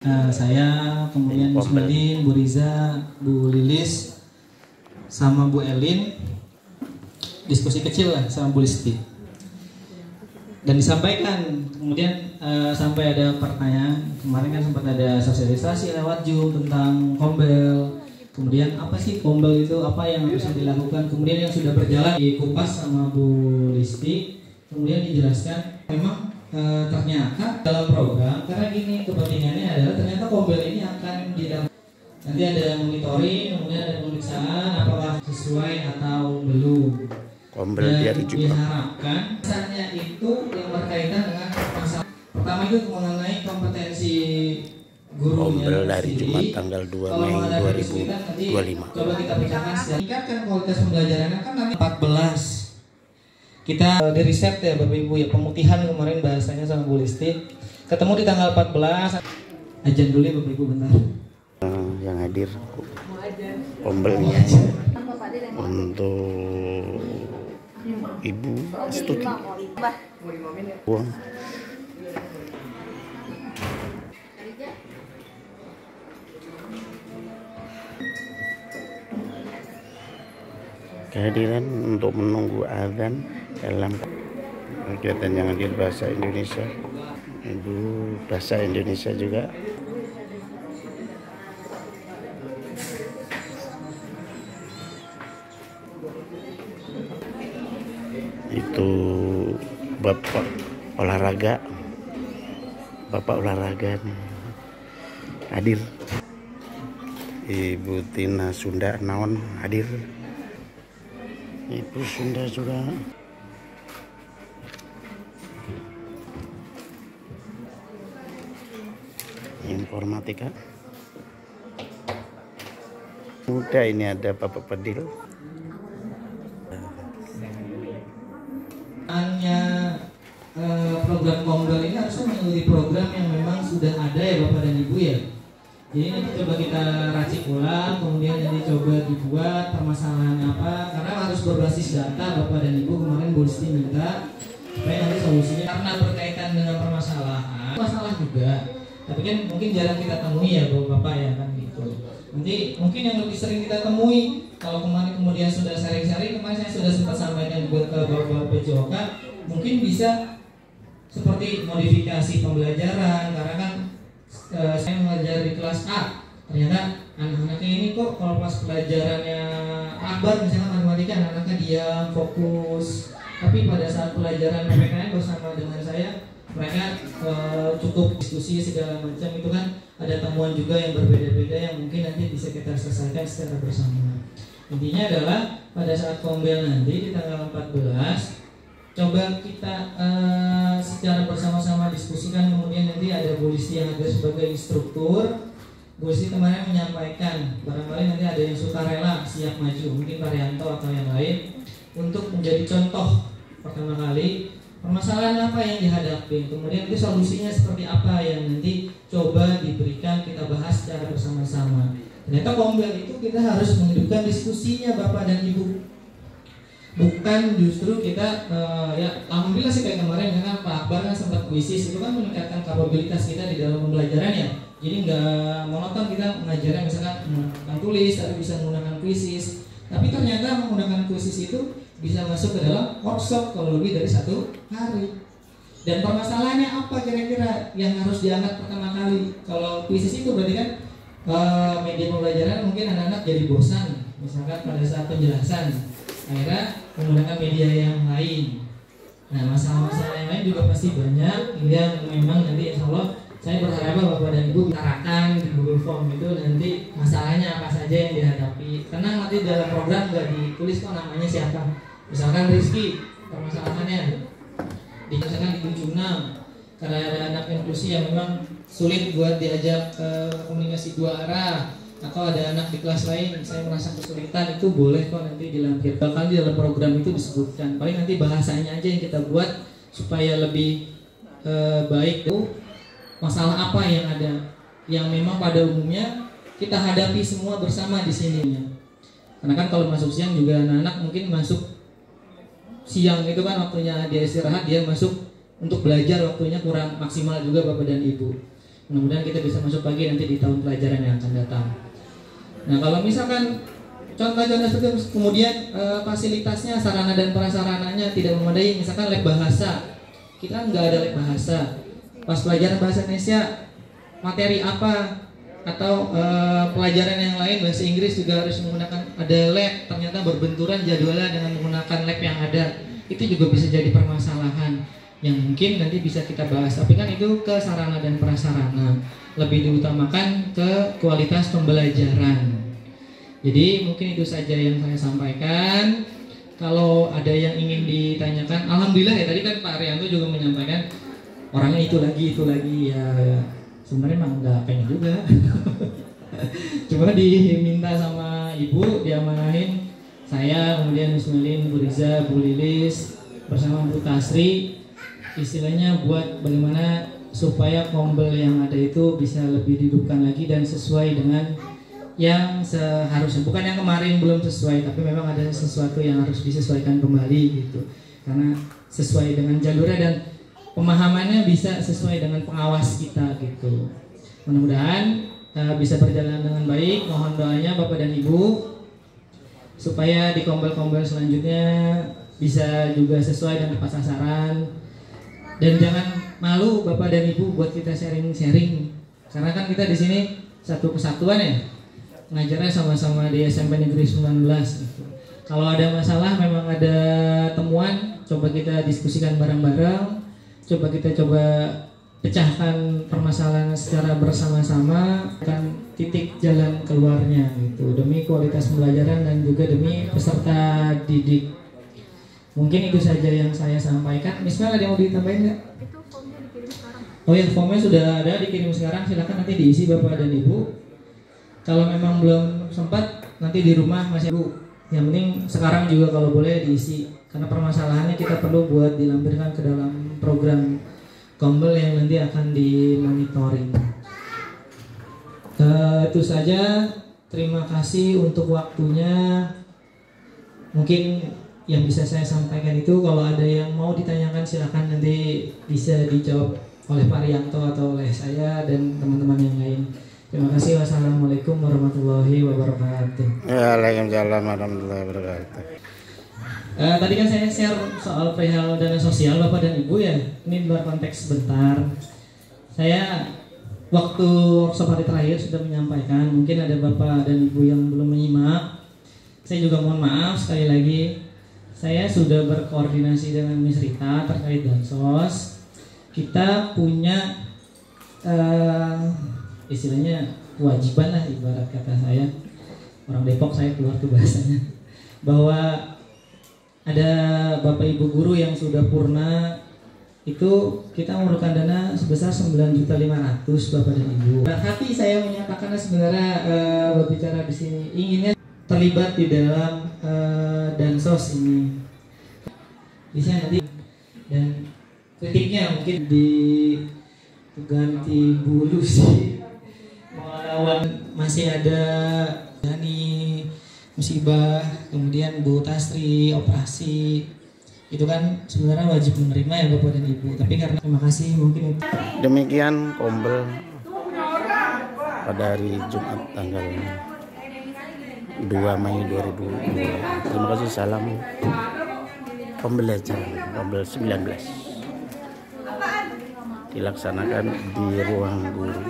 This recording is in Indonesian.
Saya, kemudian Musmedin, Bu Riza, Bu Lilis, sama Bu Elin, diskusi kecil lah sama Bu Listi. Dan disampaikan, kemudian sampai ada pertanyaan, kemarin kan sempat ada sosialisasi lewat Zoom tentang Kombel. Kemudian apa sih Kombel itu, apa yang bisa dilakukan, kemudian yang sudah berjalan dikupas sama Bu Listi, kemudian dijelaskan memang ternyata dalam program, karena gini kepentingannya adalah ternyata Kombel ini akan nanti ada monitoring, kemudian ada pemeriksaan apakah sesuai atau belum. Kombel Dan diharapkan misalnya itu yang berkaitan dengan masalah pertama itu mengenai kompetensi gurunya. Kombel dari Jumat tanggal 2 Mei 2025. Coba kita pecahkan sedikit. Meningkatkan kualitas pembelajarannya kan nanti 14. Kita di riset ya Bapak Ibu ya, pemutihan kemarin bahasanya sama Bu Listi. Ketemu di tanggal 14. Ajan dulu ya Bapak Ibu bentar. Yang hadir Kombelnya untuk Ibu Astuti. Uang. Kehadiran untuk menunggu azan dalam kegiatan yang hadir bahasa Indonesia. Ibu bahasa Indonesia juga. Itu Bapak olahraga hadir. Ibu Tina Sunda Naon hadir. Ibu Sunda juga. Informatika. Muda ini ada Bapak Pedil. Program Kombel ini harusnya mengikuti program yang memang sudah ada ya Bapak dan Ibu ya. Jadi nanti coba kita racik ulang, kemudian nanti coba dibuat permasalahan apa, karena harus berbasis data Bapak dan Ibu. Kemarin Bu Listi minta supaya nanti solusinya karena berkaitan dengan permasalahan, masalah juga. Tapi kan mungkin jarang kita temui ya Bapak ya kan gitu. Nanti mungkin yang lebih sering kita temui, kalau kemarin kemudian sudah sharing-sharing, kemarin saya sudah sempat sampaikan ke Bapak PJOK, mungkin bisa seperti modifikasi pembelajaran, karena kan saya mengajar di kelas A, ternyata anak-anaknya ini kok kalau pas pelajarannya akbar misalnya matematika, anak-anaknya diam, fokus, tapi pada saat pelajaran PPKN bersama dengan saya, mereka cukup diskusi segala macam, itu kan ada temuan juga yang berbeda-beda yang mungkin nanti bisa kita selesaikan secara bersama. Intinya adalah pada saat Kombel nanti di tanggal 14, coba kita secara bersama-sama diskusikan, kemudian nanti ada Bu Listi yang ada sebagai instruktur. Bu Listi kemarin menyampaikan barangkali nanti ada yang sukarela siap maju, mungkin Pak Rianto atau yang lain, untuk menjadi contoh pertama kali permasalahan apa yang dihadapi, kemudian nanti solusinya seperti apa yang nanti coba diberikan, kita bahas secara bersama-sama. Ternyata Kombel itu kita harus menghidupkan diskusinya Bapak dan Ibu. Bukan justru kita ya alhamdulillah sih kayak kemarin karena Pak Akbar kan sempat kuisis, itu kan meningkatkan kapabilitas kita di dalam pembelajaran ya. Jadi nggak monoton kita mengajarnya misalkan menggunakan tulis tapi bisa menggunakan kuisis. Tapi ternyata menggunakan kuisis itu bisa masuk ke dalam workshop kalau lebih dari 1 hari. Dan permasalahannya apa kira-kira yang harus diangkat pertama kali? Kalau kuisis itu berarti kan media pembelajaran mungkin anak-anak jadi bosan misalkan pada saat penjelasan. Akhirnya menggunakan media yang lain. Nah, masalah-masalah yang lain juga pasti banyak yang memang nanti insya Allah saya berharap Bapak dan Ibu utarakan di Google Form itu nanti masalahnya apa saja yang dihadapi. Karena nanti dalam program nggak ditulis kok namanya siapa. Misalkan Rizky, permasalahannya misalkan di kunci 6 karena ada anak inklusi yang memang sulit buat diajak komunikasi 2 arah, atau ada anak di kelas lain saya merasa kesulitan, itu boleh kok nanti dilampirkan. Kalau di dalam program itu disebutkan, paling nanti bahasanya aja yang kita buat supaya lebih baik. Masalah apa yang ada yang memang pada umumnya kita hadapi semua bersama di sini. Karena kan kalau masuk siang juga anak-anak mungkin masuk siang itu kan waktunya dia istirahat, dia masuk untuk belajar waktunya kurang maksimal juga Bapak dan Ibu. Mudah-mudahan kita bisa masuk lagi nanti di tahun pelajaran yang akan datang. Nah, kalau misalkan contoh-contoh seperti itu, kemudian fasilitasnya, sarana dan prasarananya tidak memadai, misalkan lab bahasa, kita nggak ada lab bahasa. Pas pelajaran bahasa Indonesia, materi apa, atau pelajaran yang lain bahasa Inggris juga harus menggunakan ada lab, ternyata berbenturan jadwalnya dengan menggunakan lab yang ada, itu juga bisa jadi permasalahan yang mungkin nanti bisa kita bahas. Tapi kan itu ke sarana dan prasarana, lebih diutamakan ke kualitas pembelajaran. Jadi mungkin itu saja yang saya sampaikan. Kalau ada yang ingin ditanyakan, alhamdulillah ya, tadi kan Pak Arianto juga menyampaikan orangnya itu lagi ya. Sebenarnya emang nggak pengen juga. Cuma diminta sama ibu, diamanahin saya, kemudian Musmelin, Bu Riza, Bu Lilis bersama Bu Tasri, istilahnya buat bagaimana supaya kombel yang ada itu bisa lebih dihidupkan lagi dan sesuai dengan yang seharusnya. Bukan yang kemarin belum sesuai, tapi memang ada sesuatu yang harus disesuaikan kembali gitu. Karena sesuai dengan jalurnya dan pemahamannya bisa sesuai dengan pengawas kita gitu. Mudah-mudahan bisa berjalan dengan baik. Mohon doanya Bapak dan Ibu supaya di kombel-kombel selanjutnya bisa juga sesuai dan tepat sasaran. Dan jangan malu Bapak dan Ibu buat kita sharing-sharing. Karena kan kita di sini satu kesatuan ya. Ngajarnya sama-sama di SMP Negeri 19 gitu. Kalau ada masalah, memang ada temuan, coba kita diskusikan bareng-bareng. Coba kita pecahkan permasalahan secara bersama-sama, kan titik jalan keluarnya gitu, demi kualitas pembelajaran dan juga demi peserta didik. Mungkin itu saja yang saya sampaikan. Misal ada yang mau ditambahin nggak? Itu formnya dikirim sekarang. Oh ya, formnya sudah ada, dikirim sekarang. Silakan nanti diisi Bapak dan Ibu. Kalau memang belum sempat, nanti di rumah masih Bu. Yang penting sekarang juga kalau boleh diisi. Karena permasalahannya kita perlu buat dilampirkan ke dalam program kombel yang nanti akan dimonitoring. Itu saja. Terima kasih untuk waktunya. Mungkin yang bisa saya sampaikan itu, kalau ada yang mau ditanyakan silakan nanti bisa dijawab oleh Pak Rianto atau oleh saya dan teman-teman yang lain. Terima kasih. Wassalamualaikum warahmatullahi wabarakatuh. Waalaikumsalam warahmatullahi wabarakatuh. Tadi kan saya share soal perihal dana sosial Bapak dan Ibu ya. Ini luar konteks sebentar. Saya waktu workshop hari terakhir sudah menyampaikan. Mungkin ada Bapak dan Ibu yang belum menyimak. Saya juga mohon maaf sekali lagi. Saya sudah berkoordinasi dengan Miss Rita terkait bansos. Kita punya istilahnya kewajiban lah, ibarat kata saya. Orang Depok, saya keluar tuh bahasanya. Bahwa ada Bapak Ibu guru yang sudah purna, itu kita memerlukan dana sebesar 9.500.000 Bapak dan Ibu. Hati saya menyatakan sebenarnya berbicara di sini inginnya terlibat di dalam dansos ini. Bisa nanti dan kritiknya mungkin diganti bulu sih. Melawan masih ada Dani musibah, kemudian Bu Tasri operasi, itu kan sebenarnya wajib menerima ya Bapak dan Ibu. Tapi karena terima kasih mungkin. Demikian kombel pada hari Jumat tanggal 2 Mei 2002. Terima kasih, salam pembelajaran kombel 19 dilaksanakan di ruang guru.